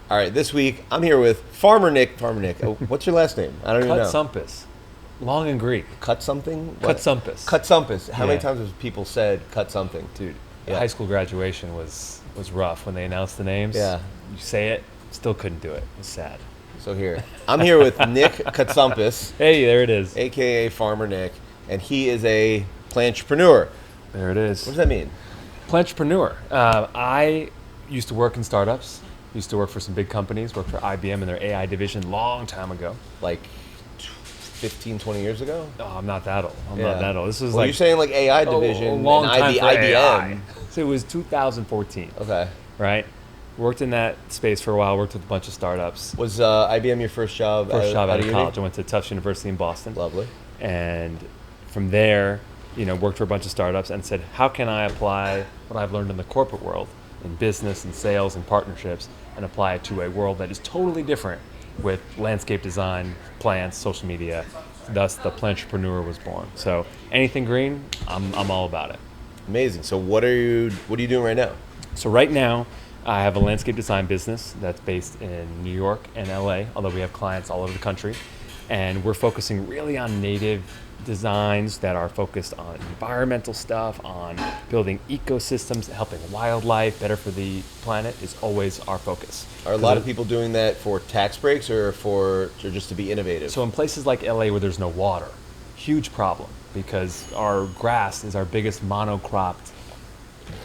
All right, this week I'm here with Farmer Nick. Farmer Nick. Oh, what's your last name? I don't even know. Cutsumpas. Long and Greek. Cut something? What? Cutsumpas. Cutsumpas. How many Yeah. times have people said cut something? Dude, Yeah. high school graduation was rough when they announced the names. Yeah. You say it, still couldn't do it. It was sad. So here, I'm here with Nick Cutsumpas, Hey, there it is. a.k.a. Farmer Nick, and he is a plantrepreneur. There it is. What does that mean? Plantrepreneur. I used to work in startups. Used to work for some big companies. Worked for IBM in their AI division long time ago. Like 15, 20 years ago? Oh, I'm not that old. I'm Yeah. not that old. This was Well, like you're saying like AI a division long and time for IBM. AI. So it was 2014. Okay. Right? Worked in that space for a while. Worked with a bunch of startups. Was IBM your first job? First job out of uni? college. I went to Tufts University in Boston. Lovely. And from there, worked for a bunch of startups and said, how can I apply what I've learned in the corporate world, in business and sales and partnerships, and apply it to a world that is totally different with landscape design, plants, social media. Thus, the Plantrepreneur was born. So anything green, I'm all about it. Amazing. So what are you doing right now? So right now, I have a landscape design business that's based in New York and LA, although we have clients all over the country. And we're focusing really on native designs that are focused on environmental stuff, on building ecosystems, helping wildlife, better for the planet is always our focus. Are a lot of people doing that for tax breaks or just to be innovative? So in places like LA where there's no water, huge problem because our grass is our biggest monocropped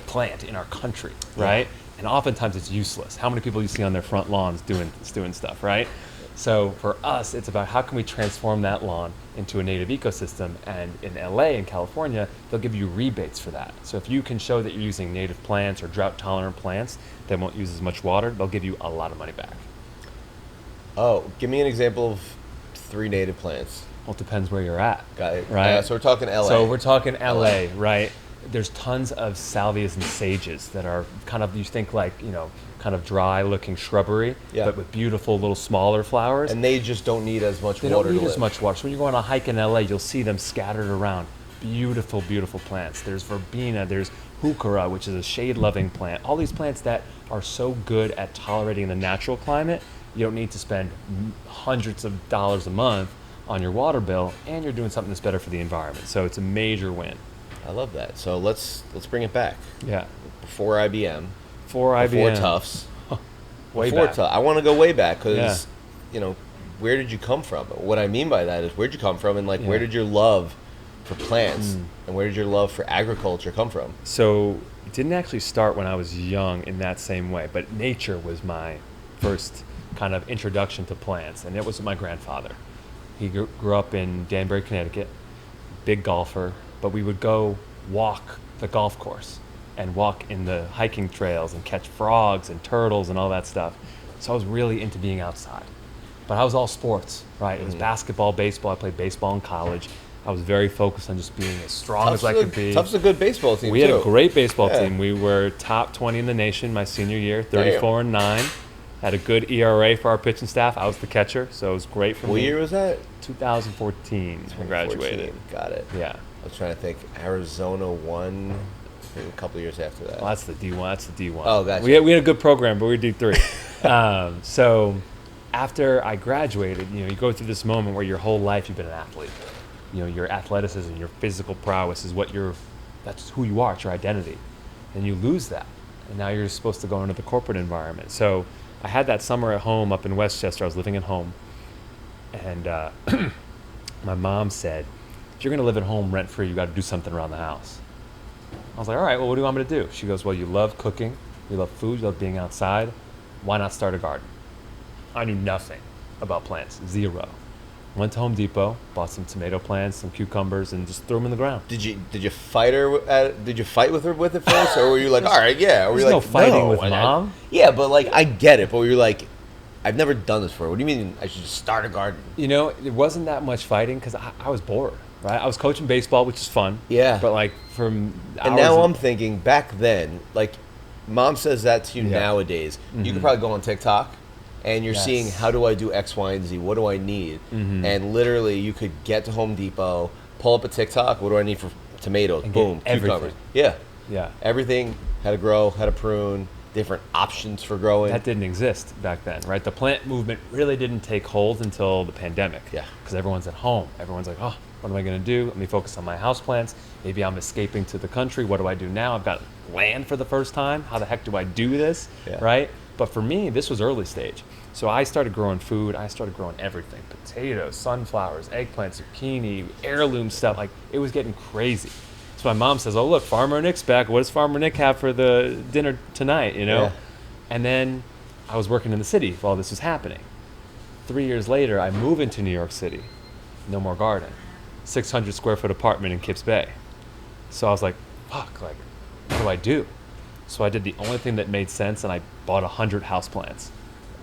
plant in our country, right? And oftentimes it's useless. How many people you see on their front lawns doing stuff, right? So for us, it's about how can we transform that lawn into a native ecosystem. And in LA and California, they'll give you rebates for that. So if you can show that you're using native plants or drought-tolerant plants that won't use as much water, they'll give you a lot of money back. Oh, give me an example of 3 native plants. Well, it depends where you're at. Got it. Right. So we're talking LA. So we're talking LA, right? There's tons of salvias and sages that are kind of, you think like, kind of dry looking shrubbery, Yeah. but with beautiful little smaller flowers. And they just don't need as much They water don't need to as live. much water. So when you go on a hike in LA, you'll see them scattered around. Beautiful, beautiful plants. There's verbena, there's heuchera, which is a shade-loving plant. All these plants that are so good at tolerating the natural climate, you don't need to spend hundreds of dollars a month on your water bill, and you're doing something that's better for the environment. So it's a major win. I love that. So let's bring it back. Yeah. Before IBM. For IBM. Before Tufts. Way Before back. I want to go way back because, where did you come from? What I mean by that is where'd you come from and where did your love for plants and where did your love for agriculture come from? So it didn't actually start when I was young in that same way, but nature was my first kind of introduction to plants, and it was my grandfather. He grew up in Danbury, Connecticut, big golfer, but we would go walk the golf course and walk in the hiking trails and catch frogs and turtles and all that stuff. So I was really into being outside. But I was all sports, right? It was basketball, baseball. I played baseball in college. I was very focused on just being as strong as I could be. Tufts a good baseball team, We had a great baseball Yeah. team. We were top 20 in the nation my senior year, 34-9. Had a good ERA for our pitching staff. I was the catcher, so it was great for me. What year was that? 2014 I graduated. 2014. Got it. Yeah. I was trying to think. Arizona won a couple years after that. Well, that's the D1. That's the D1. Oh, gotcha. We had a good program, but we were D3. So after I graduated, you go through this moment where your whole life you've been an athlete. Your athleticism, your physical prowess is that's who you are. It's your identity. And you lose that. And now you're supposed to go into the corporate environment. So I had that summer at home up in Westchester. I was living at home. And my mom said, if you're going to live at home rent-free, you got to do something around the house. I was like, all right, well, what do you want me to do? She goes, well, you love cooking, you love food, you love being outside. Why not start a garden? I knew nothing about plants, zero. Went to Home Depot, bought some tomato plants, some cucumbers, and just threw them in the ground. Did you fight her? Did you fight with her with it first, or were you like, all right, yeah? Or were you There's like, no fighting with and Mom. Yeah, but I get it. But were you like, I've never done this before. What do you mean I should just start a garden? It wasn't that much fighting because I was bored, right? I was coaching baseball, which is fun. Yeah. But And now I'm thinking, back then, Mom says that to you nowadays. You could probably go on TikTok. And you're seeing, how do I do X, Y, and Z? What do I need? And literally, you could get to Home Depot, pull up a TikTok. What do I need for tomatoes? And Boom, get everything. cucumbers. Yeah. Yeah. Everything, how to grow, how to prune, different options for growing. That didn't exist back then, right? The plant movement really didn't take hold until the pandemic. Yeah. Because everyone's at home. Everyone's like, oh, what am I going to do? Let me focus on my houseplants. Maybe I'm escaping to the country. What do I do now? I've got land for the first time. How the heck do I do this, right? But for me, this was early stage. So I started growing food. I started growing everything. Potatoes, sunflowers, eggplant, zucchini, heirloom stuff. Like, it was getting crazy. So my mom says, oh, look, Farmer Nick's back. What does Farmer Nick have for the dinner tonight, you know? Yeah. And then I was working in the city while this was happening. 3 years later, I move into New York City. No more garden. 600 square foot apartment in Kips Bay. So I was like, fuck, like, what do I do? So I did the only thing that made sense, and I bought 100 houseplants.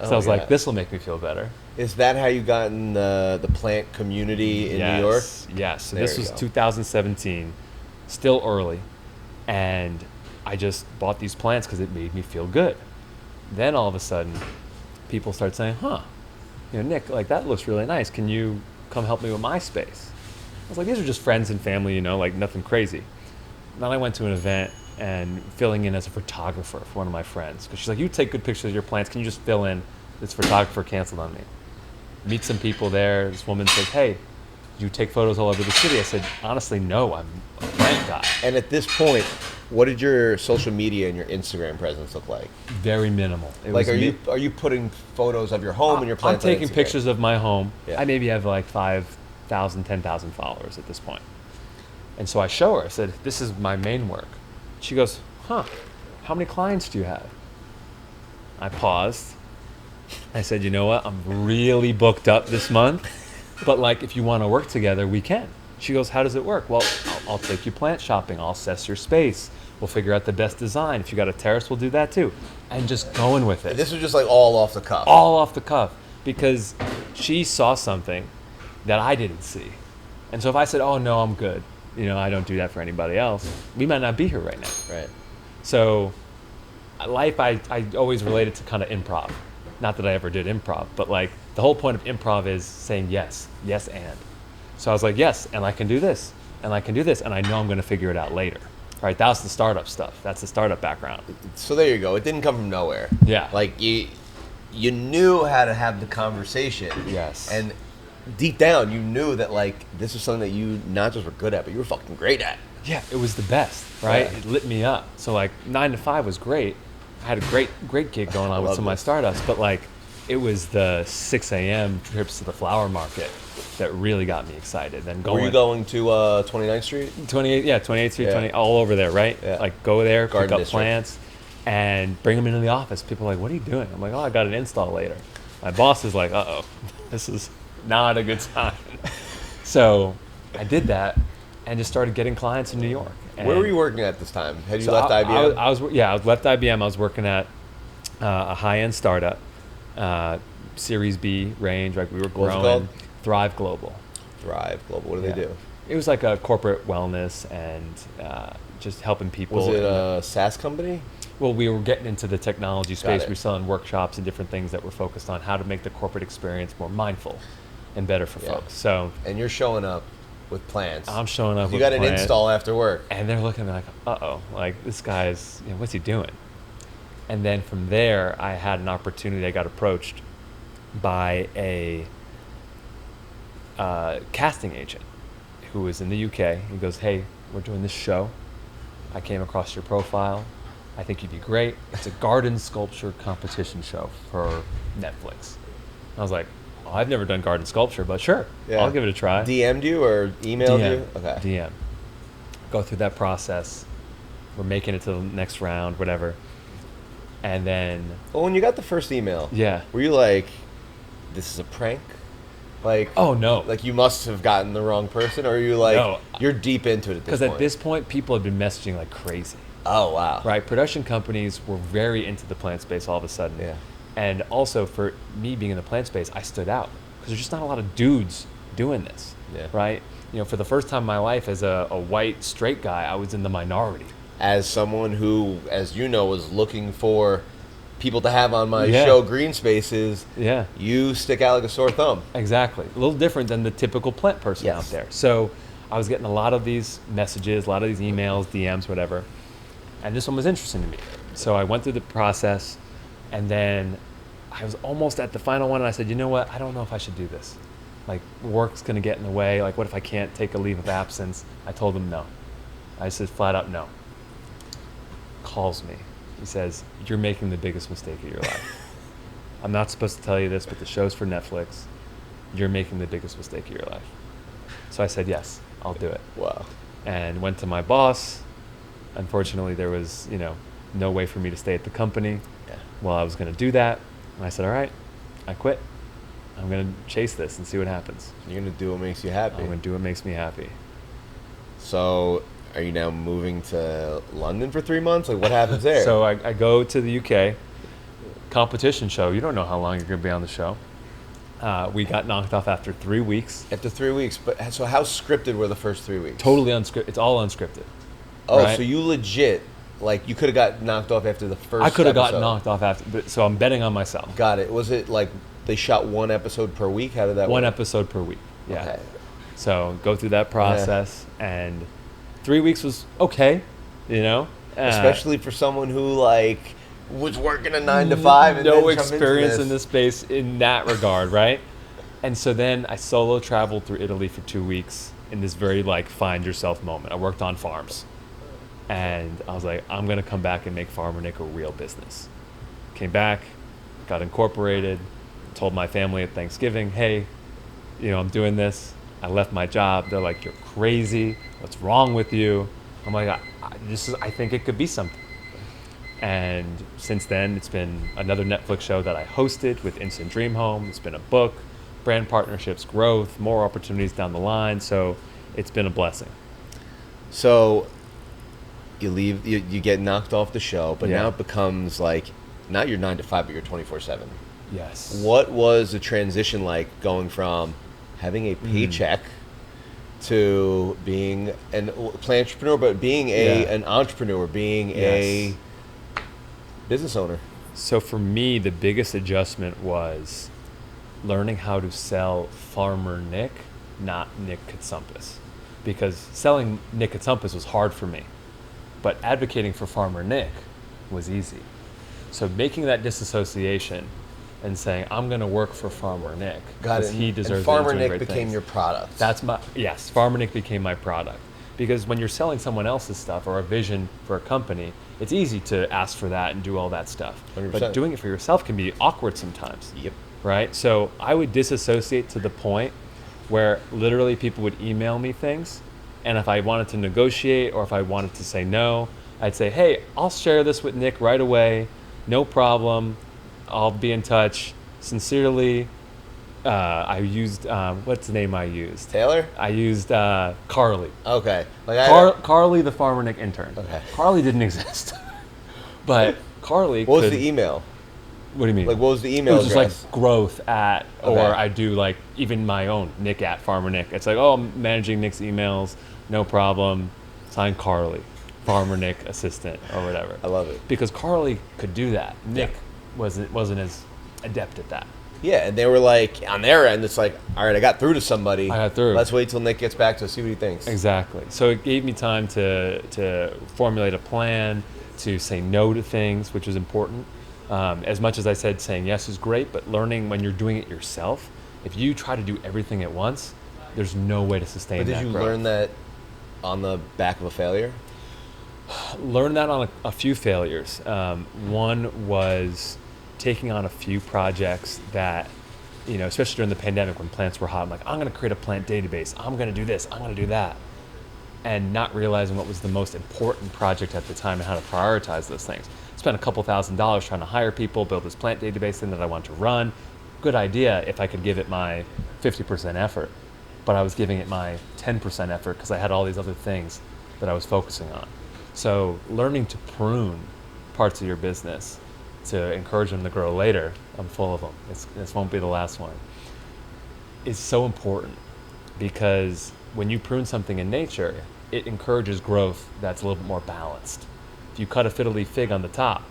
So I was like, this will make me feel better. Is that how you got in the plant community in New York? Yes. So this was 2017, still early, and I just bought these plants because it made me feel good. Then all of a sudden, people start saying, Nick, like, that looks really nice. Can you come help me with my space? I was like, these are just friends and family, like nothing crazy. Then I went to an event and filling in as a photographer for one of my friends. Because she's like, you take good pictures of your plants. Can you just fill in? This photographer canceled on me. Meet some people there. This woman says, hey, you take photos all over the city? I said, honestly, no, I'm a plant guy. And at this point, what did your social media and your Instagram presence look like? Very minimal. Like, are you putting photos of your home and your plants? I'm taking pictures of my home. Yeah. I maybe have like 5,000, 10,000 followers at this point. And so I show her. I said, this is my main work. She goes, how many clients do you have? I paused. I said, you know what? I'm really booked up this month. But like, if you want to work together, we can. She goes, how does it work? Well, I'll take you plant shopping. I'll assess your space. We'll figure out the best design. If you got a terrace, we'll do that too. And just going with it. This was just like all off the cuff. All off the cuff. Because she saw something that I didn't see. And so if I said, oh, no, I'm good. I don't do that for anybody else. We might not be here right now. Right. So life, I always related to kind of improv. Not that I ever did improv, but like the whole point of improv is saying yes and. So I was like, yes, and I can do this, and I can do this, and I know I'm going to figure it out later. Right? That was the startup stuff. That's the startup background. So there you go. It didn't come from nowhere. Yeah. Like you knew how to have the conversation. Yes. And deep down, you knew that like this was something that you not just were good at, but you were fucking great at. Yeah, it was the best, right? Yeah. It lit me up. So like 9 to 5 was great. I had a great gig going on with some of my startups, but like it was the 6 a.m. trips to the flower market that really got me excited. Then Were you going to 29th Street? 28th Street, 20, all over there, right? Yeah. Like go there, Garden pick up district. plants, and bring them into the office. People are like, what are you doing? I'm like, oh, I got an install later. My boss is like, uh-oh, this is not a good sign. So I did that and just started getting clients in New York. And where were you working at this time? Had you left IBM? I was left IBM. I was working at a high-end startup, Series B range. Like we were growing. What's it called? Thrive Global. Thrive Global. What do they do? It was like a corporate wellness and just helping people. Was it a SaaS company? Well, we were getting into the technology space. We were it. selling workshops and different things that were focused on how to make the corporate experience more mindful and better for folks. So. And you're showing up with plants. I'm showing up. You with got an plants, install after work. and they're looking at me like, uh-oh, like this guy's, what's he doing? And then from there, I had an opportunity. I got approached by a casting agent who was in the UK. He goes, hey, we're doing this show. I came across your profile. I think you'd be great. It's a garden sculpture competition show for Netflix. I was like, oh, I've never done garden sculpture, but sure, I'll give it a try. DM'd you or emailed you? Okay. DM. Go through that process. We're making it to the next round, whatever. And then... Well, when you got the first email, were you like, this is a prank? Like, oh, no. Like you must have gotten the wrong person? Or are you like, no. You're deep into it at this point? Because at this point, people have been messaging like crazy. Oh, wow. Right? Production companies were very into the plant space all of a sudden. Yeah. And also for me being in the plant space, I stood out. Because there's just not a lot of dudes doing this. Yeah. Right? For the first time in my life as a white straight guy, I was in the minority. As someone who, as you know, was looking for people to have on my show, Green Spaces, you stick out like a sore thumb. Exactly. A little different than the typical plant person out there. So I was getting a lot of these messages, a lot of these emails, DMs, whatever. And this one was interesting to me. So I went through the process, and then I was almost at the final one, and I said, you know what? I don't know if I should do this. Like, work's going to get in the way. Like, what if I can't take a leave of absence? I told him no. I said flat out no. Calls me. He says, you're making the biggest mistake of your life. I'm not supposed to tell you this, but the show's for Netflix. You're making the biggest mistake of your life. So I said, yes, I'll do it. Wow. And went to my boss. Unfortunately, there was, no way for me to stay at the company while I was going to do that. And I said, all right, I quit. I'm going to chase this and see what happens. You're going to do what makes you happy. I'm going to do what makes me happy. So are you now moving to London for 3 months? Like, what happens there? So I go to the UK competition show. You don't know how long you're going to be on the show. We got knocked off after 3 weeks. After 3 weeks. But so how scripted were the first 3 weeks? Totally unscripted. It's all unscripted. Oh, right? So you legit, like, you could have got knocked off after the first I could have episode. gotten knocked off after. So I'm betting on myself. Got it. Was it like they shot one episode per week? How did that work? One episode per week. Yeah. Okay. So go through that process, and 3 weeks was okay, Especially for someone who, like, was working a 9 to 5 and no then jump experience into in this space in that regard, right? And so then I solo traveled through Italy for 2 weeks in this very, like, find yourself moment. I worked on farms. And I was like, I'm going to come back and make Farmer Nick a real business. Came back, got incorporated, told my family at Thanksgiving, hey, I'm doing this. I left my job. They're like, you're crazy. What's wrong with you? I'm like, I think it could be something. And since then, it's been another Netflix show that I hosted with Instant Dream Home. It's been a book, brand partnerships, growth, more opportunities down the line. So it's been a blessing. So you leave, you get knocked off the show, but now it becomes like, not your 9 to 5, but you're 24/7. Yes. What was the transition like going from having a paycheck to being an plant entrepreneur, but being an entrepreneur, being a business owner? So for me, the biggest adjustment was learning how to sell Farmer Nick, not Nick Cutsumpas. Because selling Nick Cutsumpas was hard for me, but advocating for Farmer Nick was easy. So making that disassociation and saying, I'm going to work for Farmer Nick because he deserves and Farmer Nick great became things. your product. Yes, Farmer Nick became my product. Because when you're selling someone else's stuff or a vision for a company, it's easy to ask for that and do all that stuff. 100%. But doing it for yourself can be awkward sometimes. Yep. Right? So I would disassociate to the point where literally people would email me things, and if I wanted to negotiate or if I wanted to say no, I'd say, hey, I'll share this with Nick right away. No problem. I'll be in touch. Sincerely, I used, what's the name I used? Taylor? I used Carly. Okay. Carly, the Farmer Nick intern. Okay. Carly didn't exist. But Carly What was the email? What do you mean? Like, what was the email It was just address? like growth at, Okay. or I do like even my own, Nick at Farmer Nick. It's like, oh, I'm managing Nick's emails, no problem. Sign Carly, Farmer Nick assistant or whatever. I love it. Because Carly could do that. Nick wasn't as adept at that. Yeah, and they were like, on their end, it's like, all right, I got through to somebody. I got through. Let's wait till Nick gets back to us, see what he thinks. Exactly. So it gave me time to formulate a plan, to say no to things, which was important. As much as I said saying yes is great, but learning when you're doing it yourself, if you try to do everything at once, there's no way to sustain that But did you growth. learn that on the back of a failure? Learned that on a few failures. One was taking on a few projects that, especially during the pandemic when plants were hot, I'm like, I'm going to create a plant database. I'm going to do this. I'm going to do that. And not realizing what was the most important project at the time and how to prioritize those things. Spent a couple $1,000s trying to hire people, build this plant database thing that I want to run. Good idea if I could give it my 50% effort, but I was giving it my 10% effort because I had all these other things that I was focusing on. So learning to prune parts of your business to encourage them to grow later, I'm full of them. This won't be the last one. Is so important because when you prune something in nature, it encourages growth that's a little bit more balanced. If you cut a fiddle leaf fig on the top,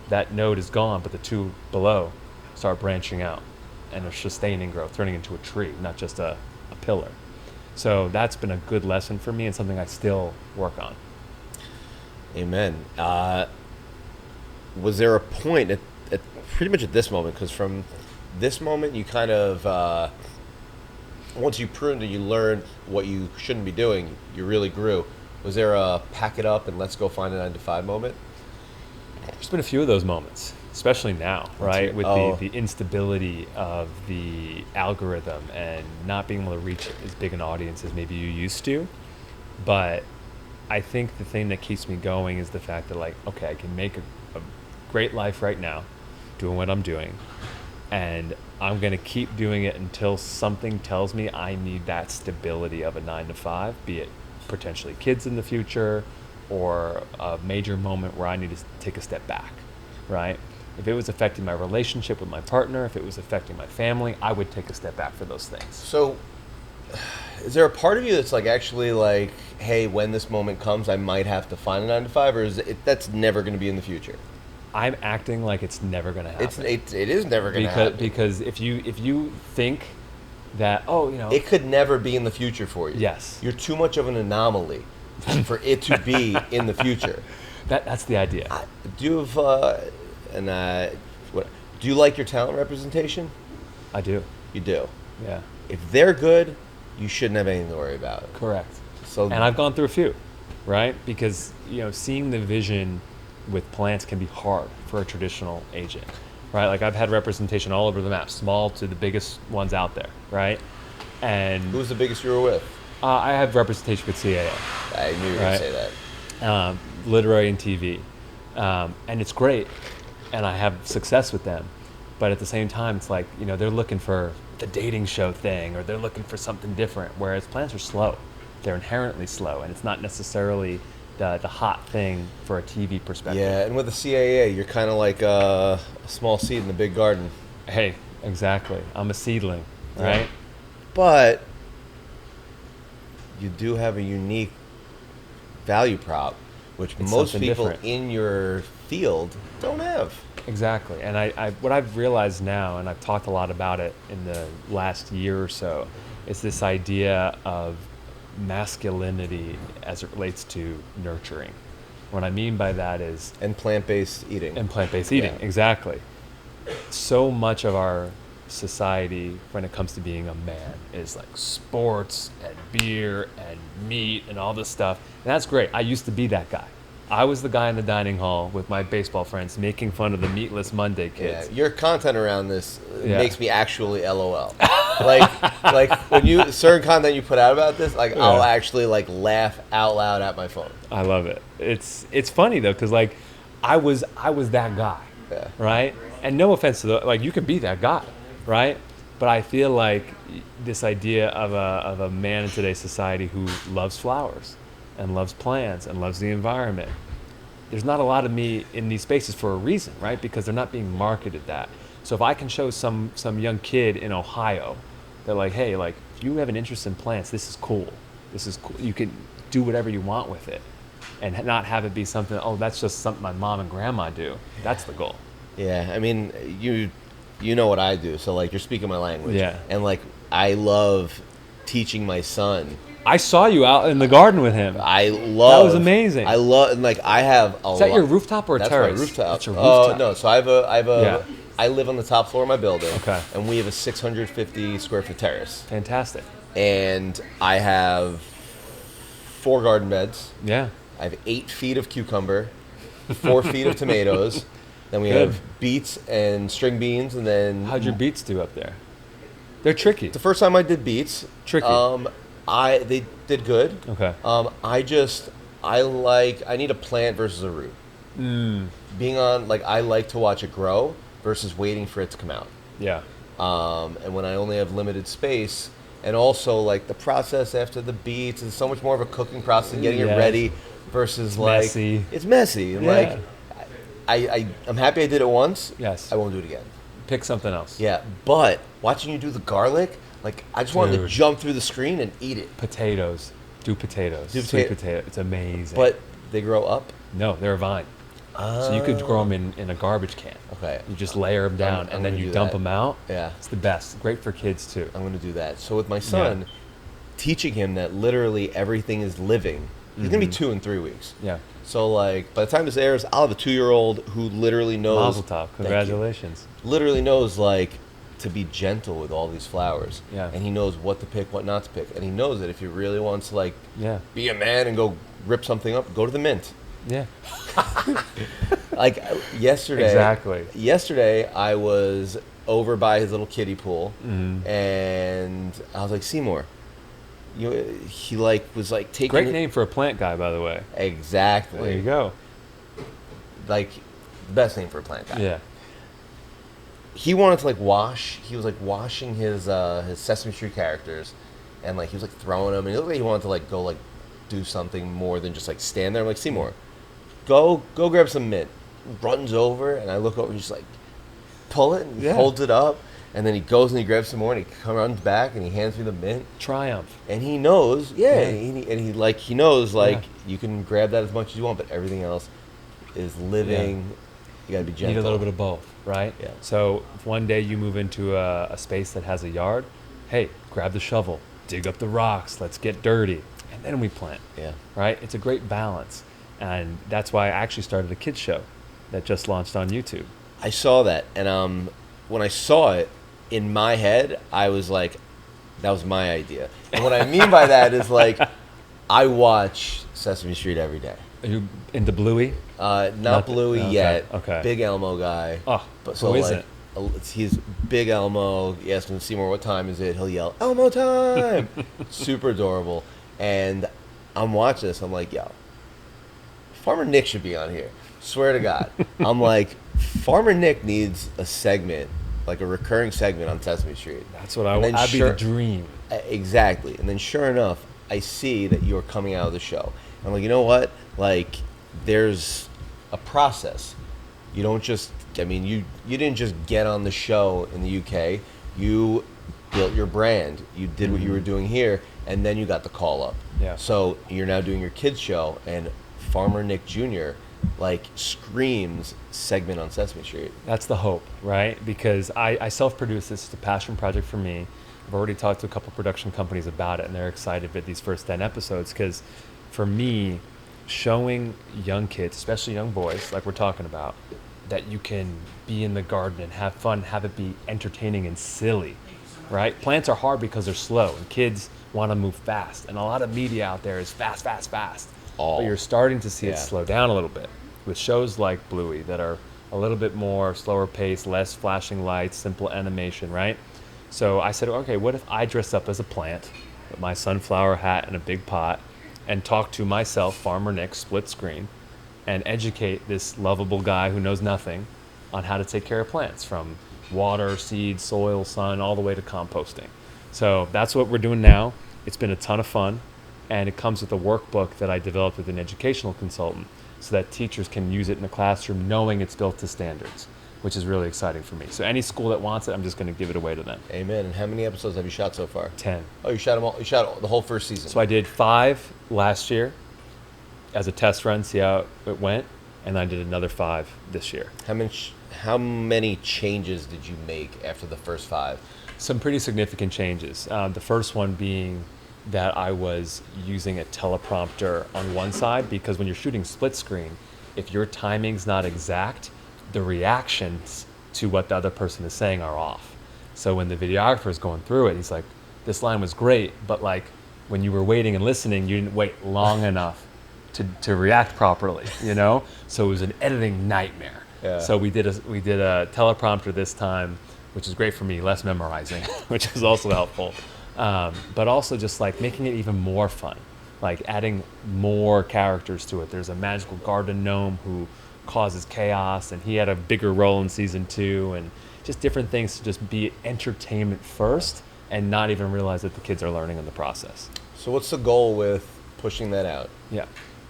that node is gone, but the two below start branching out and are sustaining growth, turning into a tree, not just a pillar. So that's been a good lesson for me and something I still work on. Amen. was there a point at pretty much at this moment? Because from this moment, you kind of once you pruned and you learned what you shouldn't be doing, you really grew. Was there a pack it up and let's go find a 9 to 5 moment? There's been a few of those moments, especially now, right? With the instability of the algorithm and not being able to reach as big an audience as maybe you used to. But I think the thing that keeps me going is the fact that, like, okay, I can make a great life right now doing what I'm doing, and I'm going to keep doing it until something tells me I need that stability of a 9 to 5, be it potentially kids in the future or a major moment where I need to take a step back, right? If it was affecting my relationship with my partner, if it was affecting my family, I would take a step back for those things. So is there a part of you that's like actually like, hey, when this moment comes, I might have to find a 9 to 5, or is it that's never going to be in the future? I'm acting like it's never going to happen. It is never going to happen. Because if you think that, it could never be in the future for you. Yes. You're too much of an anomaly for it to be in the future. That's the idea. Do you have do you like your talent representation? I do. You do. Yeah. If they're good, you shouldn't have anything to worry about. Correct. So, and I've gone through a few, right? Because seeing the vision with plants can be hard for a traditional agent, right? Like I've had representation all over the map, small to the biggest ones out there, right? And who's the biggest you were with? I have representation with CAA. I knew you were going to say that. Literary and TV. And it's great, and I have success with them. But at the same time, it's like, they're looking for the dating show thing, or they're looking for something different, whereas plants are slow. They're inherently slow, and it's not necessarily the hot thing for a TV perspective. Yeah, and with the CAA, you're kind of like a small seed in the big garden. Hey, exactly. I'm a seedling, right? Yeah. But you do have a unique value prop, which it's most people different in your field don't have. Exactly. And I what I've realized now, and I've talked a lot about it in the last year or so, is this idea of masculinity as it relates to nurturing. What I mean by that is... And plant-based eating. Yeah. Exactly. So much of our society, when it comes to being a man, is like sports and beer and meat and all this stuff. And that's great. I used to be that guy. I was the guy in the dining hall with my baseball friends making fun of the Meatless Monday kids. Yeah, your content around this makes me actually LOL. like when you certain content you put out about this, like I'll actually like laugh out loud at my phone. I love it. It's funny though, because like I was that guy, right? And no offense to you can be that guy, right? But I feel like this idea of a man in today's society who loves flowers and loves plants and loves the environment. There's not a lot of me in these spaces for a reason, right? Because they're not being marketed that. So if I can show some young kid in Ohio that like, hey, like if you have an interest in plants, this is cool. This is cool. You can do whatever you want with it and not have it be something, that's just something my mom and grandma do. That's the goal. Yeah, I mean, you know what I do, so like you're speaking my language. Yeah. And like I love teaching my son. I saw you out in the garden with him. That was amazing. I love, and like I have a lot. Is that your rooftop or a terrace? That's my rooftop. That's your rooftop. No, so I live on the top floor of my building. Okay. And we have a 650 square foot terrace. Fantastic. And I have 4 garden beds. Yeah. I have 8 feet of cucumber, 4 feet of tomatoes. Then we have beets and string beans, and then... How'd your beets do up there? They're tricky. The first time I did beets... Tricky. They did good. Okay. I need a plant versus a root. I like to watch it grow versus waiting for it to come out. Yeah. And when I only have limited space, and also like the process after the beets is so much more of a cooking process and getting it ready versus messy. It's messy. And I'm happy I did it once. Yes. I won't do it again. Pick something else. Yeah, but watching you do the garlic, like I just wanted to jump through the screen and eat it. Potatoes. Do potatoes. Sweet potato. It's amazing. But they grow up? No, they're a vine. So you could grow them in a garbage can. Okay. You just layer them down and then you dump them out. Yeah. It's the best. Great for kids too. I'm going to do that. So with my son, teaching him that literally everything is living He's going to be 2 in 3 weeks. Yeah. So, like, by the time this airs, I'll have a 2-year-old who literally knows... Mazel tov. Congratulations. Literally knows, like, to be gentle with all these flowers. Yeah. And he knows what to pick, what not to pick. And he knows that if he really wants to, like, be a man and go rip something up, go to the mint. Yeah. Like, yesterday... Exactly. Yesterday, I was over by his little kiddie pool, and I was like, Seymour... You know, he like was like taking... Great name for a plant guy, by the way. Exactly. There you go. Like, the best name for a plant guy. Yeah. He wanted to like wash. He was like washing his Sesame Street characters, and like he was like throwing them. And it looked like he wanted to like go like do something more than just like stand there. I'm like, Seymour, go grab some mint. Runs over, and I look over and just like pull it, and he holds it up. And then he goes and he grabs some more, and he runs back, and he hands me the mint. Triumph. And he knows, he knows, like, you can grab that as much as you want, but everything else is living. Yeah. You gotta be gentle. You need a little bit of both, right? Yeah. So if one day you move into a space that has a yard, hey, grab the shovel, dig up the rocks, let's get dirty, and then we plant. Yeah. Right? It's a great balance. And that's why I actually started a kids show that just launched on YouTube. I saw that, and when I saw it, in my head, I was like, that was my idea. And what I mean by that is, like, I watch Sesame Street every day. Are you into Bluey? Not Bluey yet. Okay. Big Elmo guy. Oh, but so who is like, it? He's Big Elmo. You ask him, Seymour, what time is it? He'll yell, Elmo time! Super adorable. And I'm watching this. I'm like, yo, Farmer Nick should be on here. Swear to God. I'm like, Farmer Nick needs a segment, like a recurring segment on Sesame Street. That's what I want. That'd be the dream. Exactly. And then sure enough, I see that you're coming out of the show. I'm like, you know what? Like, there's a process. You don't just, I mean, you didn't just get on the show in the UK. You built your brand. You did what you were doing here, and then you got the call up. Yeah. So you're now doing your kids show, and Farmer Nick Jr., like, screams segment on Sesame Street. That's the hope, right? Because I self-produce this. It's a passion project for me. I've already talked to a couple production companies about it, and they're excited with these first 10 episodes because for me, showing young kids, especially young boys, like we're talking about, that you can be in the garden and have fun, have it be entertaining and silly, right? Plants are hard because they're slow, and kids want to move fast. And a lot of media out there is fast, fast, fast. But you're starting to see it slow down a little bit with shows like Bluey that are a little bit more slower pace, less flashing lights, simple animation, right? So I said, okay, what if I dress up as a plant with my sunflower hat and a big pot and talk to myself, Farmer Nick, split screen, and educate this lovable guy who knows nothing on how to take care of plants, from water, seed, soil, sun, all the way to composting. So that's what we're doing now. It's been a ton of fun. And it comes with a workbook that I developed with an educational consultant so that teachers can use it in the classroom knowing it's built to standards, which is really exciting for me. So any school that wants it, I'm just going to give it away to them. Amen. And how many episodes have you shot so far? 10. Oh, you shot them all? You shot the whole first season? So I did 5 last year as a test run, see how it went, and I did another 5 this year. How many changes did you make after the first 5? Some pretty significant changes. The first one being that I was using a teleprompter on one side, because when you're shooting split screen, if your timing's not exact, the reactions to what the other person is saying are off. So when the videographer is going through it, he's like, this line was great, but like when you were waiting and listening, you didn't wait long enough to react properly, you know? So it was an editing nightmare. Yeah. So we did a teleprompter this time, which is great for me, less memorizing, which is also helpful. But also just like making it even more fun, like adding more characters to it. There's a magical garden gnome who causes chaos, and he had a bigger role in season 2, and just different things to just be entertainment first and not even realize that the kids are learning in the process. So what's the goal with pushing that out? Yeah.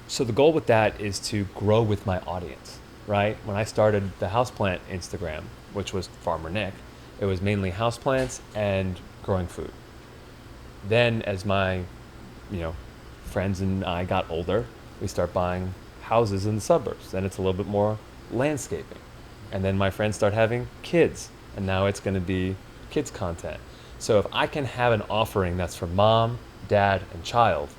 So the goal with that is to grow with my audience, right? When I started the houseplant Instagram, which was Farmer Nick, it was mainly houseplants and growing food. Then as my, friends and I got older, we start buying houses in the suburbs. Then it's a little bit more landscaping. And then my friends start having kids, and now it's going to be kids content. So if I can have an offering that's for mom, dad, and child,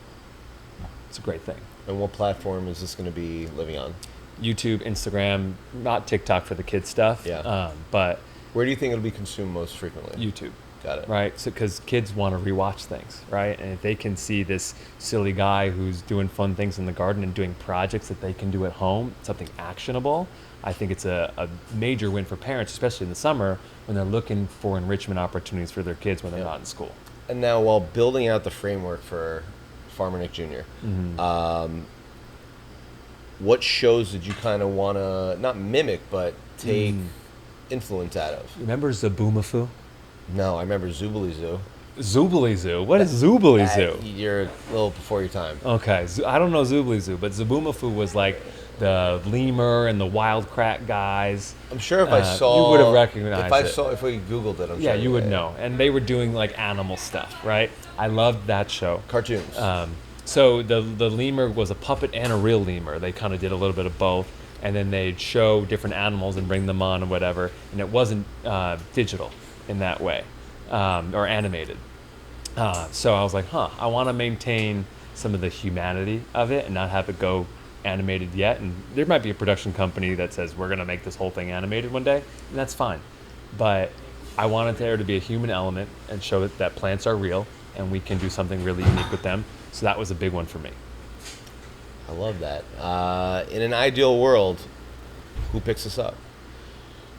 it's a great thing. And what platform is this going to be living on? YouTube, Instagram, not TikTok for the kids stuff. Yeah. But where do you think it'll be consumed most frequently? YouTube. Got it. Right? So, because kids want to rewatch things, right? And if they can see this silly guy who's doing fun things in the garden and doing projects that they can do at home, something actionable, I think it's a major win for parents, especially in the summer when they're looking for enrichment opportunities for their kids when they're not in school. And now, while building out the framework for Farmer Nick Jr., what shows did you kind of want to, not mimic, but take influence out of? Remember Zaboomafoo? No, I remember Zoobly Zoo. Zoobly Zoo? What is Zoobly Zoo? You're a little before your time. Okay, I don't know Zoobly Zoo, but Zaboomafoo was like the lemur and the wild krat guys. I'm sure if I saw... You would have recognized if we Googled it, I'm sure. Yeah, you would know. And they were doing like animal stuff, right? I loved that show. Cartoons. So the lemur was a puppet and a real lemur. They kind of did a little bit of both. And then they'd show different animals and bring them on and whatever. And it wasn't digital in that way, or animated. So I was like, I want to maintain some of the humanity of it and not have it go animated yet. And there might be a production company that says, we're going to make this whole thing animated one day, and that's fine. But I wanted there to be a human element and show that plants are real and we can do something really unique with them. So that was a big one for me. I love that. In an ideal world, who picks this up?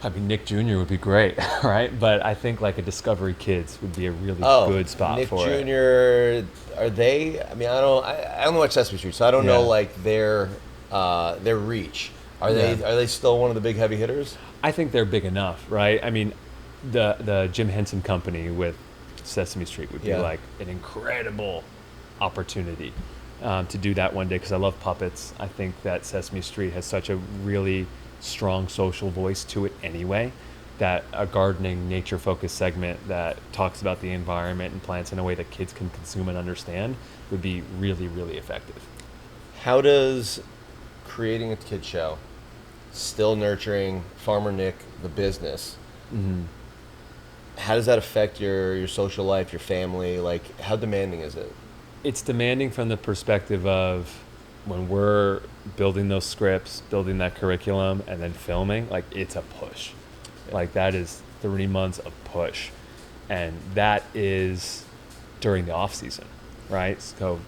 I mean, Nick Jr. would be great, right? But I think like a Discovery Kids would be a really good spot Nick for it. Nick Jr., are they? I mean, I don't watch Sesame Street, so I don't know like their reach. Are they still one of the big heavy hitters? I think they're big enough, right? I mean, the Jim Henson Company with Sesame Street would be like an incredible opportunity to do that one day, because I love puppets. I think that Sesame Street has such a really strong social voice to it anyway, that a gardening, nature-focused segment that talks about the environment and plants in a way that kids can consume and understand would be really, really effective. How does creating a kid show, still nurturing Farmer Nick, the business, how does that affect your social life, your family? Like, how demanding is it? It's demanding from the perspective of when we're building those scripts, building that curriculum, and then filming, like, it's a push. Like, that is 3 months of push. And that is during the off season, right? So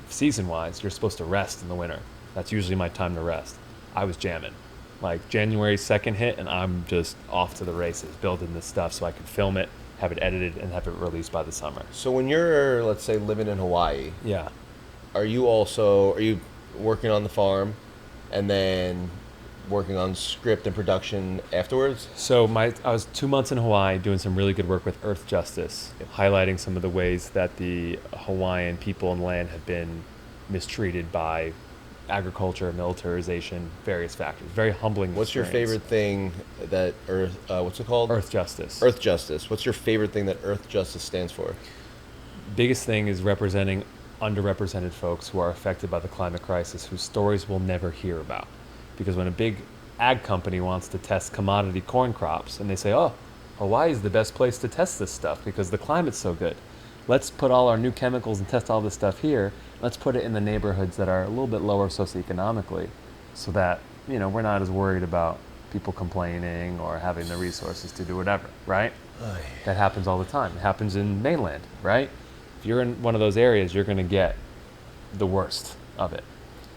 season-wise, you're supposed to rest in the winter. That's usually my time to rest. I was jamming. Like, January 2nd hit, and I'm just off to the races, building this stuff so I could film it, have it edited, and have it released by the summer. So when you're, let's say, living in Hawaii, are you working on the farm and then working on script and production afterwards? So I was 2 months in Hawaii doing some really good work with Earth Justice, highlighting some of the ways that the Hawaiian people and land have been mistreated by agriculture, militarization, various factors. Very humbling. What's your favorite thing that what's it called? Earth Justice. Earth Justice. What's your favorite thing that Earth Justice stands for? Biggest thing is representing underrepresented folks who are affected by the climate crisis, whose stories we'll never hear about. Because when a big ag company wants to test commodity corn crops and they say, oh, Hawaii is the best place to test this stuff because the climate's so good. Let's put all our new chemicals and test all this stuff here. Let's put it in the neighborhoods that are a little bit lower socioeconomically so that, we're not as worried about people complaining or having the resources to do whatever, right? That happens all the time. It happens in mainland, right? If you're in one of those areas, you're going to get the worst of it.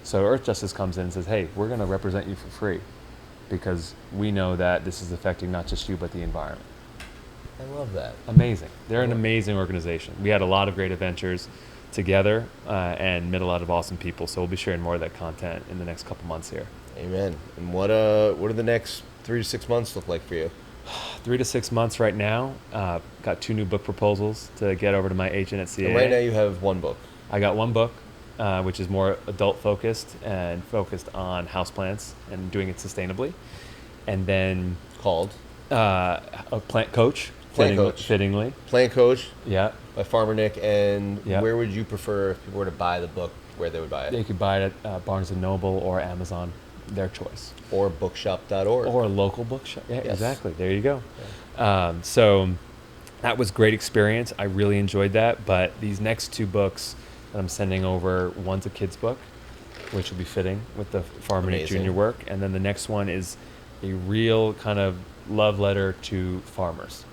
So Earth Justice comes in and says, hey, we're going to represent you for free because we know that this is affecting not just you, but the environment. I love that. Amazing. They're an amazing organization. We had a lot of great adventures together and met a lot of awesome people. So we'll be sharing more of that content in the next couple months here. Amen. And what do the next 3 to 6 months look like for you? 3 to 6 months right now. Got 2 new book proposals to get over to my agent at CAA. And right now you have 1 book. I got 1 book, which is more adult focused and focused on houseplants and doing it sustainably. And then called a Plant Coach. Fittingly. Plant Coach. Yeah. By Farmer Nick. And where would you prefer if people were to buy the book? Where they would buy it? They could buy it at Barnes & Noble or Amazon. Their choice. Or bookshop.org. Or a local bookshop. Yeah, yes. Exactly. There you go. Yeah. So that was a great experience. I really enjoyed that. But these next 2 books that I'm sending over, one's a kid's book which will be fitting with the Farmer Nick Amazing. Jr. work. And then the next one is a real kind of love letter to farmers,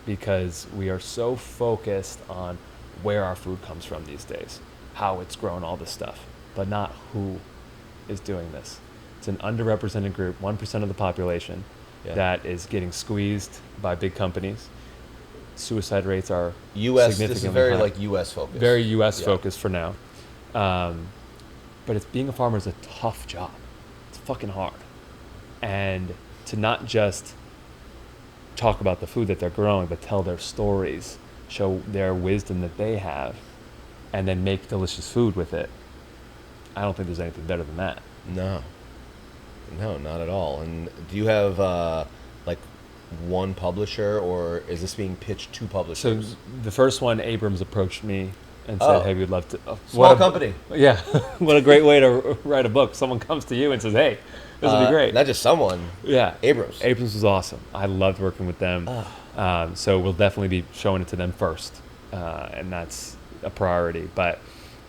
because we are so focused on where our food comes from these days, how it's grown, all this stuff, but not who is doing this. It's an underrepresented group, 1% of the population, that is getting squeezed by big companies. Suicide rates are U.S. significantly This is very high. like U.S. focused. Very U.S. focused for now. But being a farmer is a tough job. It's fucking hard. And to not just talk about the food that they're growing, but tell their stories, show their wisdom that they have, and then make delicious food with it. I don't think there's anything better than that. No, not at all. And do you have like one publisher, or is this being pitched to publishers? So the first one, Abrams approached me and said, "Hey, we'd love to." Small company. Yeah, what a great way to write a book. Someone comes to you and says, "Hey, this would be great." Not just someone. Yeah, Abrams. Abrams was awesome. I loved working with them. So we'll definitely be showing it to them first, and that's a priority. But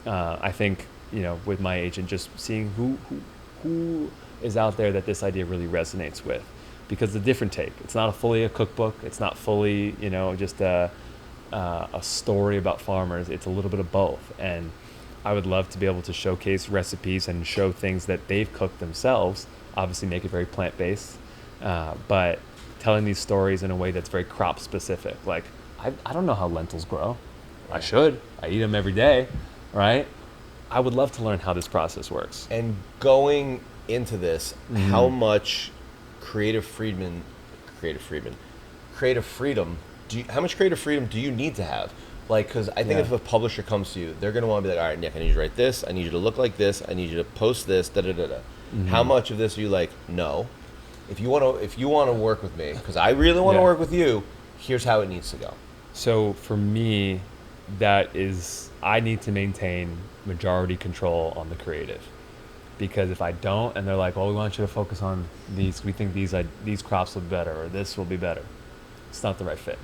I think, with my agent, just seeing who is out there that this idea really resonates with, because it's a different take. It's not fully a cookbook. It's not fully, just a story about farmers. It's a little bit of both. And I would love to be able to showcase recipes and show things that they've cooked themselves. Obviously, make it very plant-based, but telling these stories in a way that's very crop specific. Like, I don't know how lentils grow. I should. I eat them every day, right? I would love to learn how this process works. And going into this, how much creative freedom how much creative freedom do you need to have? Like, because I think if a publisher comes to you, they're going to want to be like, all right, Nick, I need you to write this. I need you to look like this. I need you to post this, da-da-da-da. How much of this are you like, no, if you want to work with me, because I really want to work with you, here's how it needs to go. So for me, I need to maintain majority control on the creative. Because if I don't, and they're like, well, we want you to focus on these, we think these crops will be better, or this will be better, it's not the right fit.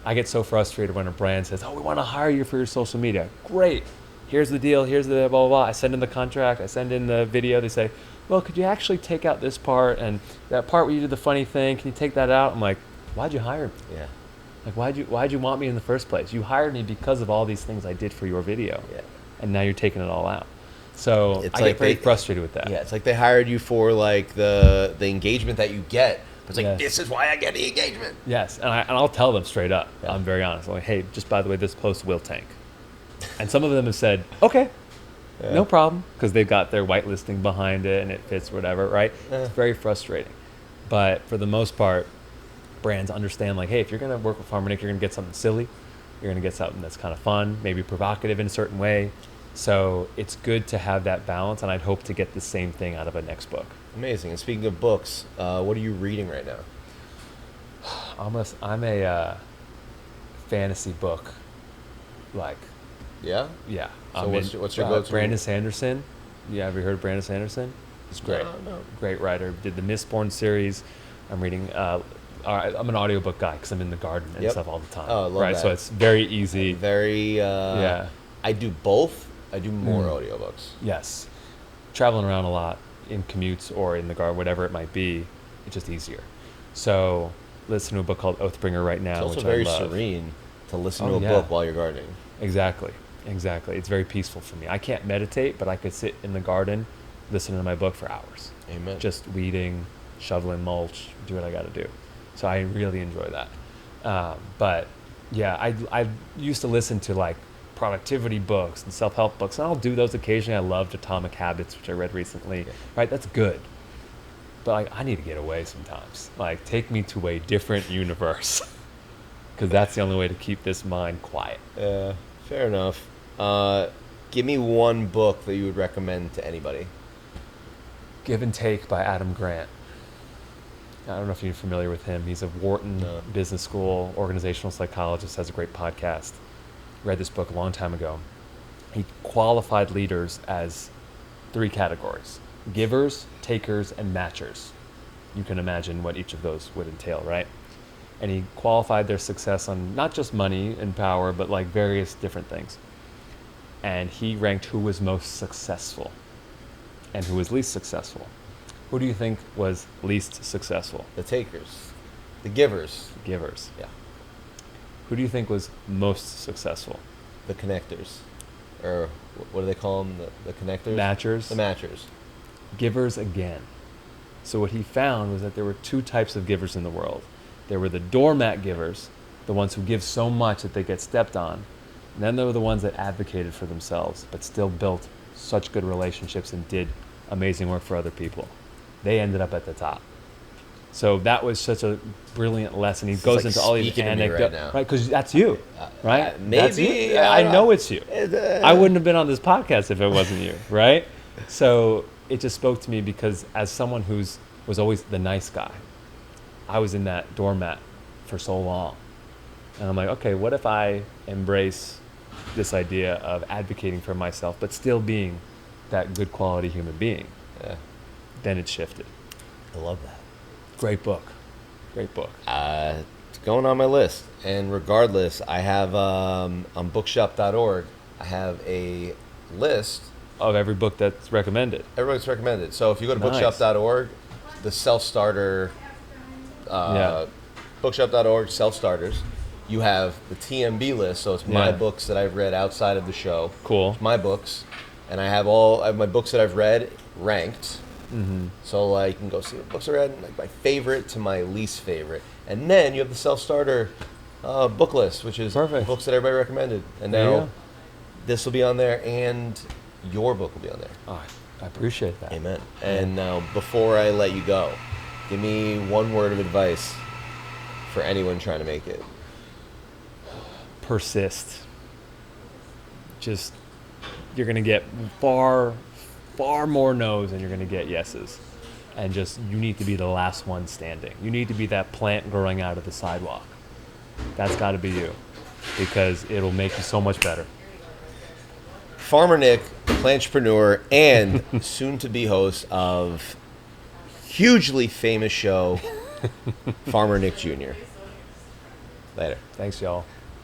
I get so frustrated when a brand says, oh, we want to hire you for your social media. Great. Here's the deal. Here's the blah, blah, blah. I send in the contract. I send in the video. They say, well, could you actually take out this part, and that part where you did the funny thing, can you take that out? I'm like, why'd you hire me? Yeah. Like, why'd you want me in the first place? You hired me because of all these things I did for your video. Yeah. And now you're taking it all out. So It's I like get very frustrated with that. Yeah, it's like they hired you for like the engagement that you get. But it's like, this is why I get the engagement. Yes, and I'll tell them straight up. Yeah. I'm very honest. I'm like, hey, just by the way, this post will tank. And some of them have said, okay, no problem, because they've got their whitelisting behind it and it fits whatever, right? It's very frustrating. But for the most part, brands understand, like, hey, if you're going to work with Farmer Nick, you're going to get something silly. You're going to get something that's kind of fun, maybe provocative in a certain way. So it's good to have that balance, and I'd hope to get the same thing out of a next book. Amazing. And speaking of books, what are you reading right now? I'm a fantasy book, like. Yeah? Yeah. So what's your go-to? Brandon Sanderson. Yeah, have you heard of Brandon Sanderson? He's great. No. Great writer. Did the Mistborn series. I'm reading. I'm an audiobook guy because I'm in the garden and stuff all the time. Oh, I love right, that. so it's very easy. Yeah. I do both. I do more audiobooks. Yes. Traveling around a lot in commutes or in the garden, whatever it might be, it's just easier. So listen to a book called Oathbringer right now, It's also which very I love. serene to listen to a book while you're gardening. Exactly. It's very peaceful for me. I can't meditate, but I could sit in the garden, listening to my book for hours. Amen. Just weeding, shoveling mulch, do what I got to do. So I really enjoy that. But yeah, I used to listen to like productivity books and self-help books, and I'll do those occasionally. I loved Atomic Habits, which I read recently. Right, that's good. But like, I need to get away sometimes. Like, take me to a different universe, because that's the only way to keep this mind quiet. Fair enough. Give me one book that you would recommend to anybody. Give and Take by Adam Grant. I don't know if you're familiar with him. He's a Wharton Business School organizational psychologist, has a great podcast. Read this book a long time ago. He qualified leaders as 3 categories: givers, takers, and matchers. You can imagine what each of those would entail, right? And he qualified their success on not just money and power, but like various different things. And he ranked who was most successful and who was least successful. Who do you think was least successful? The takers. The givers. Givers. Yeah. Who do you think was most successful? The connectors. Or what do they call them? The connectors? Matchers. The matchers. Givers again. So what he found was that there were two types of givers in the world. There were the doormat givers, the ones who give so much that they get stepped on. And then there were the ones that advocated for themselves, but still built such good relationships and did amazing work for other people. They ended up at the top. So that was such a brilliant lesson. He goes into all these anecdotes, right? Because that's you, right? Maybe. That's you. I know it's you. I wouldn't have been on this podcast if it wasn't you, right? So it just spoke to me because as someone was always the nice guy, I was in that doormat for so long. And I'm like, okay, what if I embrace this idea of advocating for myself, but still being that good quality human being? Yeah. Then it shifted. I love that. Great book. Great book. It's going on my list. And regardless, I have on bookshop.org, I have a list of every book that's recommended. Everybody's recommended. So if you go to Nice. bookshop.org, the self-starter, bookshop.org self-starters, you have the TMB list. So it's my books that I've read outside of the show. Cool. My books. And I have my books that I've read ranked. Mm-hmm. So like you can go see what books I read, like my favorite to my least favorite. And then you have the self-starter book list, which is Perfect. books that everybody recommended. And now this will be on there and your book will be on there. Oh, I appreciate that. Amen. And now, before I let you go, give me one word of advice for anyone trying to make it. Persist. Just, you're going to get far more no's than you're going to get yeses. And just, you need to be the last one standing. You need to be that plant growing out of the sidewalk. That's got to be you. Because it'll make you so much better. Farmer Nick, plantrepreneur, and soon-to-be host of hugely famous show, Farmer Nick Jr. Later. Thanks, y'all.